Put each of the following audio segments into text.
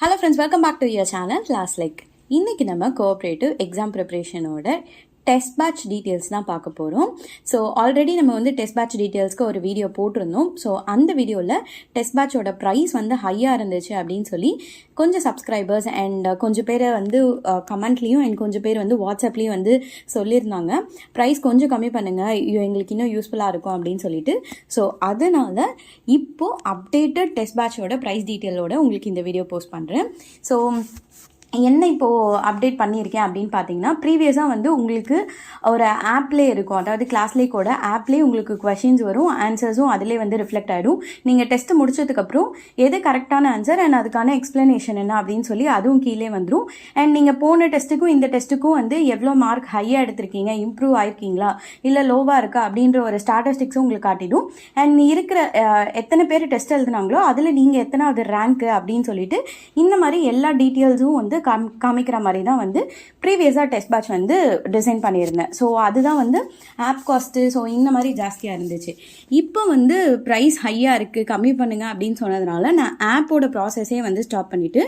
Hello friends, welcome back to your channel Class Like. இன்னைக்கு நம்ம cooperative exam ப்ரிப்பரேஷனோட test batch details தான் பார்க்க போகிறோம். ஸோ ஆல்ரெடி நம்ம வந்து டெஸ்ட் பேட்ச் டீட்டெயில்ஸ்க்கு ஒரு வீடியோ போட்டிருந்தோம். ஸோ அந்த வீடியோவில் டெஸ்ட் பேட்சோட ப்ரைஸ் வந்து ஹையாக இருந்துச்சு அப்படின்னு சொல்லி கொஞ்சம் சப்ஸ்கிரைபர்ஸ் அண்ட் கொஞ்சம் பேர் வந்து கமெண்ட்லேயும் அண்ட் கொஞ்சம் பேர் வந்து வாட்ஸ்அப்லேயும் வந்து சொல்லியிருந்தாங்க, ப்ரைஸ் கொஞ்சம் கம்மி பண்ணுங்கள், எங்களுக்கு இன்னும் யூஸ்ஃபுல்லாக இருக்கும் அப்படின்னு சொல்லிட்டு. ஸோ அதனால் இப்போது அப்டேட்டட் டெஸ்ட் பேட்சோட ப்ரைஸ் டீட்டெயிலோட உங்களுக்கு இந்த வீடியோ போஸ்ட் பண்ணுறேன். ஸோ என்ன இப்போது அப்டேட் பண்ணியிருக்கேன் அப்படின்னு பார்த்தீங்கன்னா, ப்ரீவியஸாக வந்து உங்களுக்கு ஒரு ஆப்லேயே இருக்கும், அதாவது கிளாஸ்லேக்கோட ஆப்லேயே உங்களுக்கு கொஷின்ஸ் வரும், ஆன்சர்ஸும் அதிலே வந்து ரிஃப்ளெக்ட் ஆகிடும். நீங்கள் டெஸ்ட்டு முடிச்சதுக்கப்புறம் எது கரெக்டான ஆன்சர் அண்ட் அதுக்கான எக்ஸ்ப்ளனேஷன் என்ன அப்படின்னு சொல்லி அதுவும் கீழே வந்துடும். அண்ட் நீங்கள் போன டெஸ்ட்டுக்கும் இந்த டெஸ்ட்டுக்கும் வந்து எவ்வளோ மார்க் ஹையாக எடுத்திருக்கீங்க, இம்ப்ரூவ் ஆயிருக்கீங்களா இல்லை லோவாக இருக்கா அப்படின்ற ஒரு ஸ்டாட்டிஸ்டிக்ஸும் உங்களுக்கு காட்டிடும். அண்ட் இருக்கிற எத்தனை பேர் டெஸ்ட் எழுதுனாங்களோ அதில் நீங்கள் எத்தனாவது ரேங்க்கு அப்படின்னு சொல்லிட்டு இந்த மாதிரி எல்லா டீட்டெயில்ஸும் வந்து காமிக்கிற மாதிரி தான் வந்து ப்ரீவியஸாக டெஸ்ட் பேட்ச் வந்து டிசைன் பண்ணியிருந்தேன். ஸோ அதுதான் வந்து ஆப் காஸ்ட்டு ஸோ இந்த மாதிரி ஜாஸ்தியாக இருந்துச்சு. இப்போ வந்து ப்ரைஸ் ஹையாக இருக்குது, கம்மி பண்ணுங்க அப்படின்னு சொன்னதுனால நான் ஆப்போட ப்ராசஸே வந்து ஸ்டாப் பண்ணிவிட்டு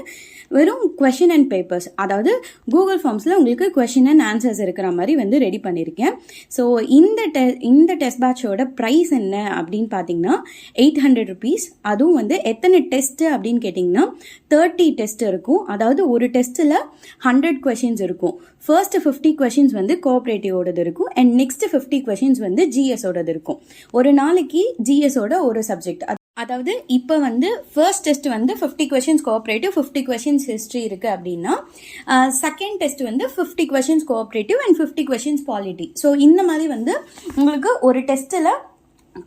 வெறும் கொஷின் அண்ட் பேப்பர்ஸ், அதாவது கூகுள் ஃபார்ம்ஸில் உங்களுக்கு கொஷின் அண்ட் ஆன்சர்ஸ் இருக்கிற மாதிரி வந்து ரெடி பண்ணியிருக்கேன். ஸோ இந்த டெஸ்ட் பேட்சோட ப்ரைஸ் என்ன அப்படின்னு பார்த்தீங்கன்னா 800 rupees. அதுவும் வந்து எத்தனை டெஸ்ட்டு அப்படின்னு கேட்டிங்கன்னா 30 டெஸ்ட் இருக்கும். அதாவது ஒரு டெஸ்ட்டில் 100 கொஷின்ஸ் இருக்கும். ஃபர்ஸ்ட் 50 கொஷின்ஸ் வந்து கோஆப்ரேட்டிவோடது இருக்கும் அண்ட் நெக்ஸ்ட் 50 கொஷின்ஸ் வந்து ஜிஎஸோடது இருக்கும். ஒரு நாளைக்கு ஜிஎஸோட ஒரு சப்ஜெக்ட், அதாவது இப்போ வந்து ஃபர்ஸ்ட் டெஸ்ட் வந்து 50 கொஷின்ஸ் கோஆப்ரேட்டிவ், 50 கொஷின்ஸ் ஹிஸ்ட்ரி இருக்குது அப்படின்னா செகண்ட் டெஸ்ட் வந்து 50 questions cooperative and 50 questions polity. So இந்த மாதிரி வந்து உங்களுக்கு ஒரு டெஸ்ட்டில்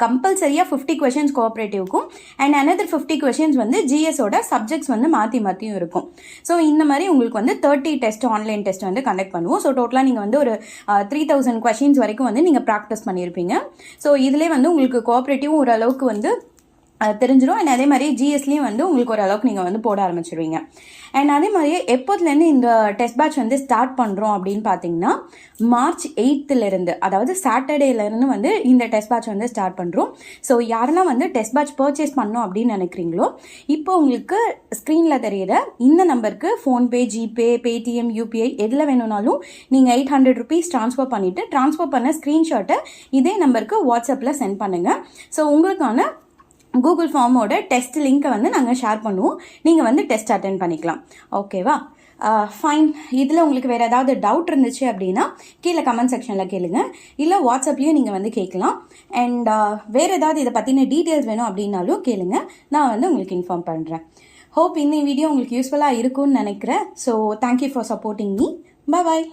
கம்பல்சரியாக 50 கொஷின்ஸ் கோஆப்ரேட்டிவ்க்கும் அண்ட் another 50 கொஷின்ஸ் வந்து ஜிஎஸோட சப்ஜெக்ட்ஸ் வந்து மாற்றியும் இருக்கும். ஸோ இந்த மாதிரி உங்களுக்கு வந்து 30 டெஸ்ட் ஆன்லைன் டெஸ்ட் வந்து கண்டக்ட் பண்ணுவோம். ஸோ டோட்டலாக நீங்கள் வந்து ஒரு 3000 கொஷின்ஸ் வரைக்கும் வந்து நீங்கள் ப்ராக்டிஸ் பண்ணியிருப்பீங்க. ஸோ இதிலே வந்து உங்களுக்கு கோஆப்ரேட்டிவும் ஓரளவுக்கு வந்து தெரிஞ்சிடும் அண்ட் அதே மாதிரி ஜிஎஸ்லேயும் வந்து உங்களுக்கு ஓரளவுக்கு நீங்கள் வந்து போட ஆரம்பிச்சிடுவீங்க. அண்ட் அதே மாதிரியே எப்போதுலேருந்து இந்த டெஸ்ட் பேட்ச் வந்து ஸ்டார்ட் பண்ணுறோம் அப்படின்னு பார்த்தீங்கன்னா March 8th, அதாவது சாட்டர்டேலேருந்து வந்து இந்த டெஸ்ட் பேட்ச் வந்து ஸ்டார்ட் பண்ணுறோம். ஸோ யாரெல்லாம் வந்து டெஸ்ட் பேட்ச் பர்ச்சேஸ் பண்ணோம் அப்படின்னு நினைக்கிறீங்களோ இப்போ உங்களுக்கு ஸ்க்ரீனில் தெரியுற இந்த நம்பருக்கு ஃபோன்பே, ஜிபே, பேடிஎம், யூபிஐ எதில் வேணும்னாலும் நீங்கள் 800 rupees ட்ரான்ஸ்ஃபர் பண்ணிவிட்டு ட்ரான்ஸ்ஃபர் பண்ண ஸ்க்ரீன்ஷாட்டை இதே நம்பருக்கு வாட்ஸ்அப்பில் சென்ட் பண்ணுங்கள். ஸோ உங்களுக்கான கூகுள் ஃபார்மோட டெஸ்ட் லிங்க்கை வந்து நாங்கள் ஷேர் பண்ணுவோம், நீங்கள் வந்து டெஸ்ட் அட்டென்ட் பண்ணிக்கலாம். ஓகேவா? ஃபைன். இதில் உங்களுக்கு வேறு ஏதாவது டவுட் இருந்துச்சு அப்படின்னா கீழே கமெண்ட் செக்ஷனில் கேளுங்க, இல்லை வாட்ஸ்அப்லேயும் நீங்கள் வந்து கேட்கலாம். அண்ட் வேறு ஏதாவது இதை பற்றின டீட்டெயில்ஸ் வேணும் அப்படின்னாலும் கேளுங்க, நான் வந்து உங்களுக்கு இன்ஃபார்ம் பண்ணுறேன். ஹோப் இந்த வீடியோ உங்களுக்கு யூஸ்ஃபுல்லாக இருக்கும்னு நினைக்கிறேன். So thank you for supporting me. Bye.